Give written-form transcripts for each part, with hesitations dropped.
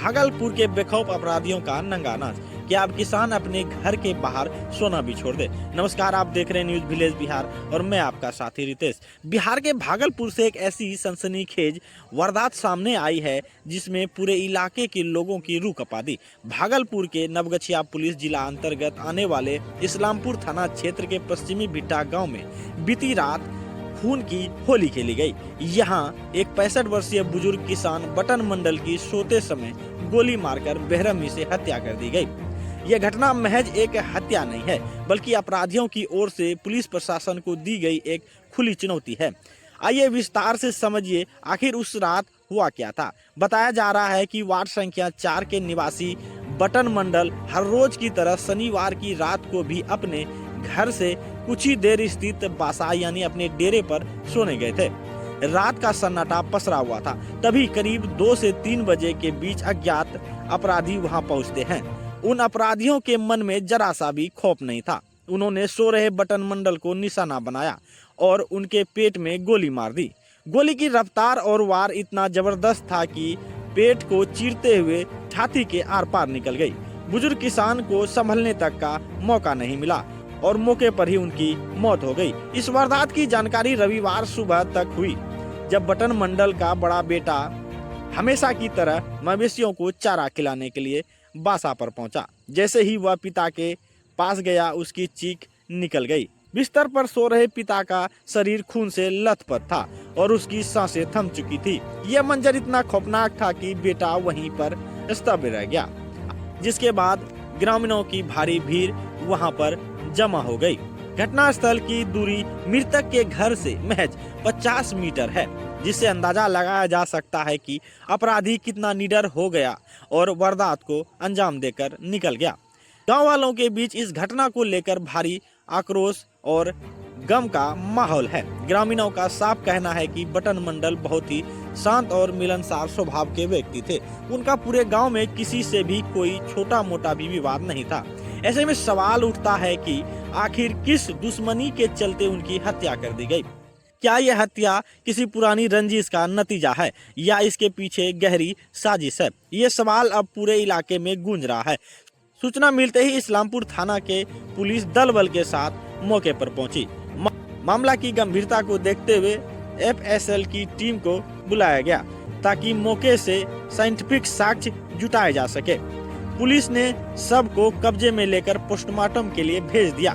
भागलपुर के बेखौफ अपराधियों का नंगा नाच। क्या अब किसान अपने घर के बाहर सोना भी छोड़ दे। नमस्कार, आप देख रहे हैं न्यूज विलेज बिहार और मैं आपका साथी रितेश। बिहार के भागलपुर से एक ऐसी सनसनीखेज वारदात सामने आई है जिसमें पूरे इलाके के लोगों की रूह कपा दी। भागलपुर के नवगछिया पुलिस जिला अंतर्गत आने वाले इस्लामपुर थाना क्षेत्र के पश्चिमी भिट्टा गाँव में बीती रात खून की होली खेली गई। यहाँ एक 65 वर्षीय बुजुर्ग किसान बटन मंडल की सोते समय गोली मारकर बेरहमी से हत्या कर दी गई। यह घटना महज एक हत्या नहीं है, बल्कि अपराधियों की ओर से पुलिस प्रशासन को दी गई एक खुली चुनौती है। आइए विस्तार से समझिए आखिर उस रात हुआ क्या था। बताया जा रहा है कि वार्ड संख्या 4 के निवासी बटन मंडल हर रोज की तरह शनिवार की रात को भी अपने घर से कुछ ही देर स्थित बासा यानी अपने डेरे पर सोने गए थे। रात का सन्नाटा पसरा हुआ था। तभी करीब 2 से 3 बजे के बीच अज्ञात अपराधी वहां पहुंचते हैं। उन अपराधियों के मन में जरा सा भी खौफ नहीं था। उन्होंने सो रहे बटन मंडल को निशाना बनाया और उनके पेट में गोली मार दी। गोली की रफ्तार और वार इतना जबरदस्त था कि पेट को चीरते हुए छाती के आर पार निकल गई। बुजुर्ग किसान को संभलने तक का मौका नहीं मिला और मौके पर ही उनकी मौत हो गई। इस वारदात की जानकारी रविवार सुबह तक हुई, जब बटन मंडल का बड़ा बेटा हमेशा की तरह मवेशियों को चारा खिलाने के लिए बासा पर पहुंचा। जैसे ही वह पिता के पास गया, उसकी चीख निकल गई। बिस्तर पर सो रहे पिता का शरीर खून से लथपथ था और उसकी सांसें थम चुकी थी। यह मंजर इतना खौफनाक था कि बेटा वहीं पर स्तब्ध रह गया, जिसके बाद ग्रामीणों की भारी भीड़ वहां पर जमा हो गई। घटनास्थल की दूरी मृतक के घर से महज 50 मीटर है, जिससे अंदाजा लगाया जा सकता है कि अपराधी कितना निडर हो गया और वारदात को अंजाम देकर निकल गया। गांव वालों के बीच इस घटना को लेकर भारी आक्रोश और गम का माहौल है। ग्रामीणों का साफ कहना है कि बटन मंडल बहुत ही शांत और मिलनसार स्वभाव के व्यक्ति थे। उनका पूरे गांव में किसी से भी कोई छोटा मोटा भी विवाद नहीं था। ऐसे में सवाल उठता है कि आखिर किस दुश्मनी के चलते उनकी हत्या कर दी गई। क्या यह हत्या किसी पुरानी रंजिश का नतीजा है या इसके पीछे गहरी साजिश है? ये सवाल अब पूरे इलाके में गूंज रहा है। सूचना मिलते ही इस्लामपुर थाना के पुलिस दल बल के साथ मौके पर पहुंची। मामला की गंभीरता को देखते हुए FSL की टीम को बुलाया गया ताकि मौके से साइंटिफिक साक्ष्य जुटाए जा सके। पुलिस ने सब को कब्जे में लेकर पोस्टमार्टम के लिए भेज दिया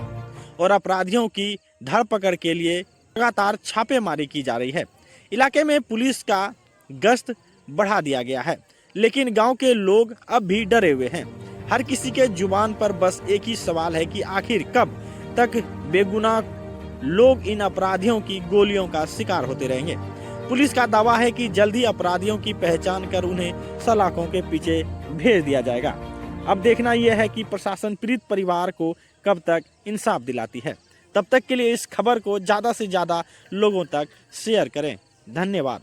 और अपराधियों की धरपकड़ के लिए लगातार छापेमारी की जा रही है। इलाके में पुलिस का गश्त बढ़ा दिया गया है, लेकिन गांव के लोग अब भी डरे हुए हैं। हर किसी के जुबान पर बस एक ही सवाल है कि आखिर कब तक बेगुनाह लोग इन अपराधियों की गोलियों का शिकार होते रहेंगे। पुलिस का दावा है कि जल्द ही अपराधियों की पहचान कर उन्हें सलाखों के पीछे भेज दिया जाएगा। अब देखना यह है कि प्रशासन पीड़ित परिवार को कब तक इंसाफ दिलाती है। तब तक के लिए इस खबर को ज्यादा से ज्यादा लोगों तक शेयर करें। धन्यवाद।